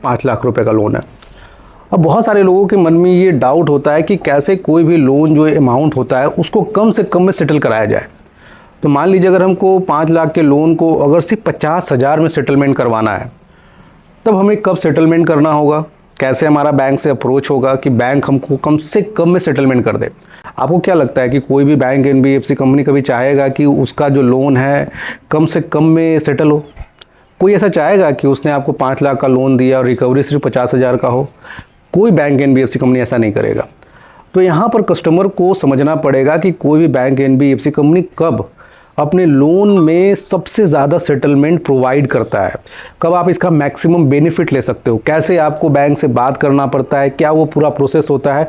5 लाख रुपए का लोन है। अब बहुत सारे लोगों के मन में ये डाउट होता है कि कैसे कोई भी लोन जो अमाउंट होता है उसको कम से कम में सेटल कराया जाए। तो मान लीजिए अगर हमको 5 लाख के लोन को अगर सिर्फ 50,000 में सेटलमेंट करवाना है, तब हमें कब सेटलमेंट करना होगा, कैसे हमारा बैंक से अप्रोच होगा कि बैंक हमको कम से कम में सेटलमेंट कर दे। आपको क्या लगता है कि कोई भी बैंक एनबीएफसी कंपनी कभी चाहेगा कि उसका जो लोन है कम से कम में सेटल हो? कोई ऐसा चाहेगा कि उसने आपको 5 लाख का लोन दिया और रिकवरी सिर्फ 50,000 का हो? कोई बैंक एनबीएफसी कंपनी ऐसा नहीं करेगा। तो यहाँ पर कस्टमर को समझना पड़ेगा कि कोई भी बैंक एनबीएफसी कंपनी कब अपने लोन में सबसे ज़्यादा सेटलमेंट प्रोवाइड करता है, कब आप इसका मैक्सिमम बेनिफिट ले सकते हो, कैसे आपको बैंक से बात करना पड़ता है, क्या वो पूरा प्रोसेस होता है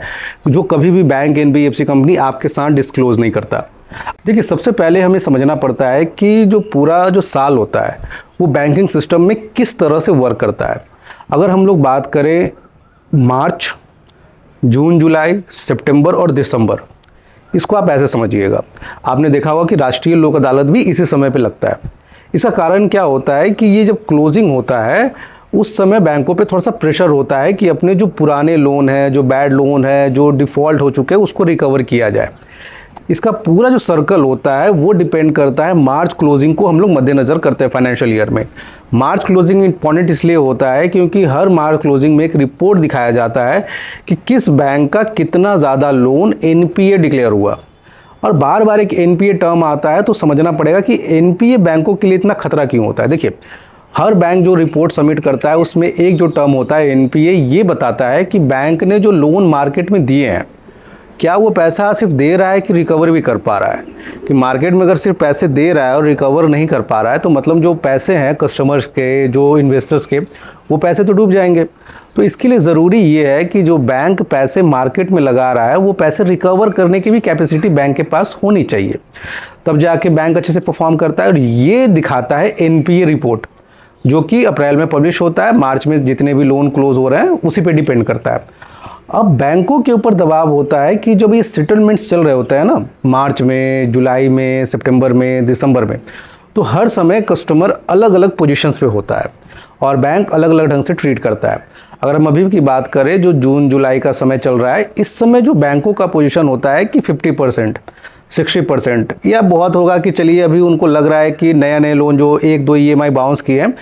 जो कभी भी बैंक एनबीएफसी कंपनी आपके साथ डिस्क्लोज नहीं करता। देखिए, सबसे पहले हमें समझना पड़ता है कि जो पूरा जो साल होता है वो बैंकिंग सिस्टम में किस तरह से वर्क करता है। अगर हम लोग बात करें मार्च, जून, जुलाई, सितंबर और दिसंबर, इसको आप ऐसे समझिएगा। आपने देखा होगा कि राष्ट्रीय लोक अदालत भी इसी समय पे लगता है। इसका कारण क्या होता है कि ये जब क्लोजिंग होता है उस समय बैंकों पे थोड़ा सा प्रेशर होता है कि अपने जो पुराने लोन है, जो बैड लोन है, जो डिफ़ॉल्ट हो चुके हैं, उसको रिकवर किया जाए। इसका पूरा जो सर्कल होता है वो डिपेंड करता है मार्च क्लोजिंग को हम लोग मद्देनज़र करते हैं फाइनेंशियल ईयर में। मार्च क्लोजिंग इंपॉर्टेंट इसलिए होता है क्योंकि हर मार्च क्लोजिंग में एक रिपोर्ट दिखाया जाता है कि किस बैंक का कितना ज़्यादा लोन एनपीए डिक्लेयर हुआ। और बार बार एक एनपीए टर्म आता है तो समझना पड़ेगा कि एनपीए बैंकों के लिए इतना खतरा क्यों होता है। देखिए, हर बैंक जो रिपोर्ट सबमिट करता है उसमें एक जो टर्म होता है एनपीए, ये बताता है कि बैंक ने जो लोन मार्केट में दिए हैं क्या वो पैसा सिर्फ दे रहा है कि रिकवर भी कर पा रहा है। कि मार्केट में अगर सिर्फ पैसे दे रहा है और रिकवर नहीं कर पा रहा है तो मतलब जो पैसे हैं कस्टमर्स के, जो इन्वेस्टर्स के, वो पैसे तो डूब जाएंगे। तो इसके लिए ज़रूरी ये है कि जो बैंक पैसे मार्केट में लगा रहा है वो पैसे रिकवर करने की भी कैपेसिटी बैंक के पास होनी चाहिए, तब जाके बैंक अच्छे से परफॉर्म करता है। और ये दिखाता है एनपीए रिपोर्ट, जो कि अप्रैल में पब्लिश होता है। मार्च में जितने भी लोन क्लोज हो रहे हैं उसी पे डिपेंड करता है। अब बैंकों के ऊपर दबाव होता है कि जब ये सेटलमेंट्स चल रहे होते हैं ना, मार्च में, जुलाई में, सितंबर में, दिसंबर में, तो हर समय कस्टमर अलग अलग पोजीशंस पे होता है और बैंक अलग अलग ढंग से ट्रीट करता है। अगर हम अभी की बात करें, जो जून जुलाई का समय चल रहा है, इस समय जो बैंकों का पोजीशन होता है कि 50%, 60%, या बहुत होगा कि चलिए अभी उनको लग रहा है कि नया नए लोन जो 1-2 ईएमआई बाउंस किए हैं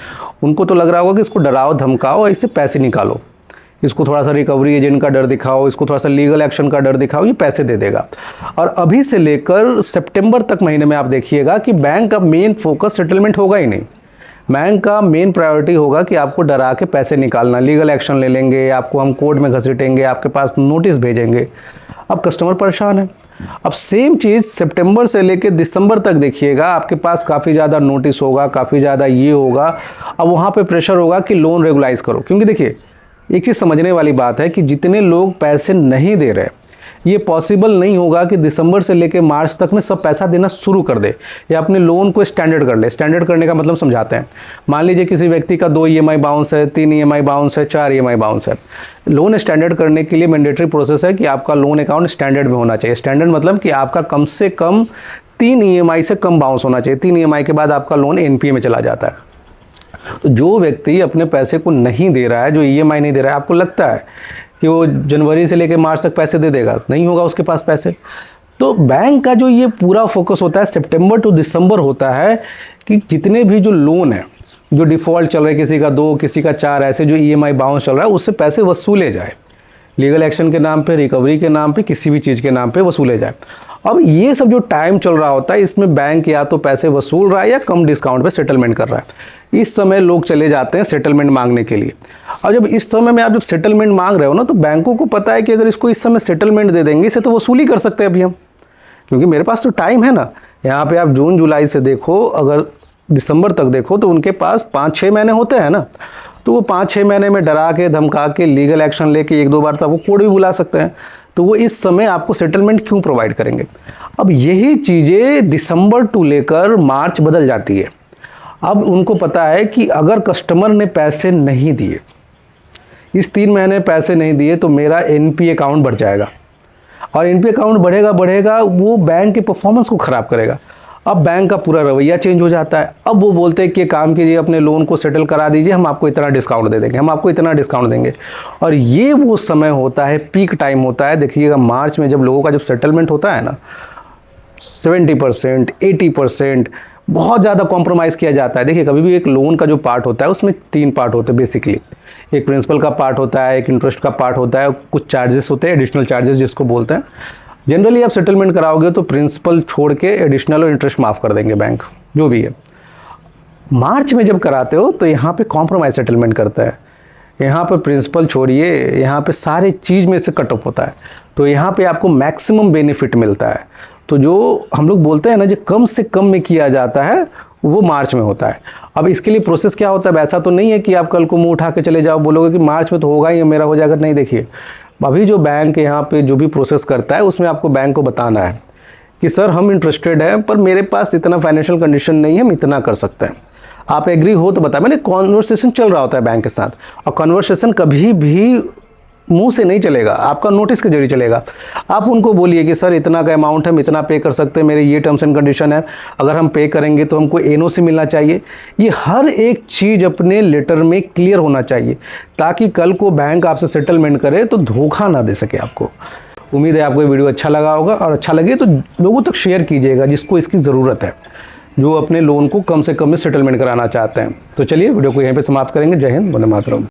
उनको तो लग रहा होगा कि इसको डराओ धमकाओ, इससे पैसे निकालो, इसको थोड़ा सा रिकवरी एजेंट का डर दिखाओ, इसको थोड़ा सा लीगल एक्शन का डर दिखाओ, ये पैसे दे देगा। और अभी से लेकर सितंबर तक महीने में आप देखिएगा कि बैंक का मेन फोकस सेटलमेंट होगा ही नहीं। बैंक का मेन प्रायोरिटी होगा कि आपको डरा के पैसे निकालना, लीगल एक्शन ले लेंगे, आपको हम कोर्ट में घसीटेंगे, आपके पास नोटिस भेजेंगे। अब कस्टमर परेशान है। अब सेम चीज़ सितंबर से लेकर दिसंबर तक देखिएगा, आपके पास काफ़ी ज़्यादा नोटिस होगा, काफ़ी ज़्यादा ये होगा। अब वहाँ पे प्रेशर होगा कि लोन रेगुलाइज करो, क्योंकि देखिए एक चीज़ समझने वाली बात है कि जितने लोग पैसे नहीं दे रहे, ये पॉसिबल नहीं होगा कि दिसंबर से लेकर मार्च तक में सब पैसा देना शुरू कर दे या अपने लोन को स्टैंडर्ड कर ले। स्टैंडर्ड करने का मतलब समझाते हैं। मान लीजिए किसी व्यक्ति का 2 ईएमआई बाउंस है, 3 ईएमआई बाउंस है, 4 ईएमआई बाउंस है। लोन स्टैंडर्ड करने के लिए मैंडेटरी प्रोसेस है कि आपका लोन अकाउंट स्टैंडर्ड में होना चाहिए। स्टैंडर्ड मतलब कि आपका कम से कम 3 ईएमआई से कम बाउंस होना चाहिए। 3 ईएमआई के बाद आपका लोन एनपीए में चला जाता है। तो जो व्यक्ति अपने पैसे को नहीं दे रहा है, जो ईएमआई नहीं दे रहा है, आपको लगता है कि वो जनवरी से लेकर मार्च तक पैसे दे देगा? नहीं होगा उसके पास पैसे। तो बैंक का जो ये पूरा फोकस होता है सितंबर टू दिसंबर होता है कि जितने भी जो लोन है, जो डिफ़ॉल्ट चल रहे, किसी का 2, किसी का 4, ऐसे जो ईएमआई बाउंस चल रहा है, उससे पैसे वसूले जाए। लीगल एक्शन के नाम पे, रिकवरी के नाम पे, किसी भी चीज़ के नाम पे वसूले जाए। अब ये सब जो टाइम चल रहा होता है, इसमें बैंक या तो पैसे वसूल रहा है या कम डिस्काउंट पे सेटलमेंट कर रहा है। इस समय लोग चले जाते हैं सेटलमेंट मांगने के लिए। और जब इस समय में आप जब सेटलमेंट मांग रहे हो ना, तो बैंकों को पता है कि अगर इसको इस समय सेटलमेंट दे देंगे, इसे तो वसूली कर सकते हैं अभी हम, क्योंकि मेरे पास तो टाइम है ना। यहाँ पे आप जून जुलाई से देखो, अगर दिसंबर तक देखो तो उनके पास 5-6 महीने होते हैं ना। तो वो 5-6 महीने में डरा के, धमका के, लीगल एक्शन लेके 1-2 बार तो वो कोर्ट भी बुला सकते हैं। तो वो इस समय आपको सेटलमेंट क्यों प्रोवाइड करेंगे? अब यही चीज़ें दिसंबर टू लेकर मार्च बदल जाती है। अब उनको पता है कि अगर कस्टमर ने पैसे नहीं दिए, इस 3 महीने पैसे नहीं दिए, तो मेरा एनपीए अकाउंट बढ़ जाएगा। और एनपीए अकाउंट बढ़ेगा वो बैंक के परफॉर्मेंस को ख़राब करेगा। अब बैंक का पूरा रवैया चेंज हो जाता है। अब वो बोलते हैं कि काम कीजिए, अपने लोन को सेटल करा दीजिए, हम आपको इतना डिस्काउंट दे देंगे, हम आपको इतना डिस्काउंट देंगे। और ये वो समय होता है, पीक टाइम होता है। देखिएगा मार्च में जब लोगों का जब सेटलमेंट होता है ना, 70%, 80%, बहुत ज़्यादा कॉम्प्रोमाइज़ किया जाता है। देखिए कभी भी एक लोन का जो पार्ट होता है उसमें 3 पार्ट होते हैं बेसिकली। एक प्रिंसिपल का पार्ट होता है, एक इंटरेस्ट का पार्ट होता है, कुछ चार्जेस होते हैं, एडिशनल चार्जेस जिसको बोलते हैं। जनरली आप सेटलमेंट कराओगे तो प्रिंसिपल छोड़ के एडिशनल और इंटरेस्ट माफ़ कर देंगे बैंक, जो भी है। मार्च में जब कराते हो तो यहाँ पे कॉम्प्रोमाइज़ सेटलमेंट करता है। यहाँ पर प्रिंसिपल छोड़िए, यहाँ पे सारे चीज़ में से कट ऑफ होता है, तो यहाँ पे आपको मैक्सिमम बेनिफिट मिलता है। तो जो हम लोग बोलते हैं ना, जो कम से कम में किया जाता है वो मार्च में होता है। अब इसके लिए प्रोसेस क्या होता है, ऐसा तो नहीं है कि आप कल को मुंह उठा के चले जाओ, बोलोगे कि मार्च में तो होगा ही, मेरा हो जाएगा। नहीं, देखिए अभी जो बैंक यहाँ पे जो भी प्रोसेस करता है उसमें आपको बैंक को बताना है कि सर हम इंटरेस्टेड हैं, पर मेरे पास इतना फाइनेंशियल कंडीशन नहीं है, हम इतना कर सकते हैं। आप एग्री हो तो बताएं। मैंने कॉन्वर्सेशन चल रहा होता है बैंक के साथ, और कॉन्वर्सेशन कभी भी मुंह से नहीं चलेगा, आपका नोटिस के जरिए चलेगा। आप उनको बोलिए कि सर इतना का अमाउंट हम इतना पे कर सकते हैं, मेरे ये टर्म्स एंड कंडीशन है, अगर हम पे करेंगे तो हमको एनओसी मिलना चाहिए। ये हर एक चीज़ अपने लेटर में क्लियर होना चाहिए, ताकि कल को बैंक आपसे सेटलमेंट करे तो धोखा ना दे सके आपको। उम्मीद है आपको ये वीडियो अच्छा लगा होगा, और अच्छा लगे तो लोगों तक शेयर कीजिएगा जिसको इसकी ज़रूरत है, जो अपने लोन को कम से कम में सेटलमेंट कराना चाहते हैं। तो चलिए वीडियो को यहीं पे समाप्त करेंगे। जय हिंद, वंदे मातरम।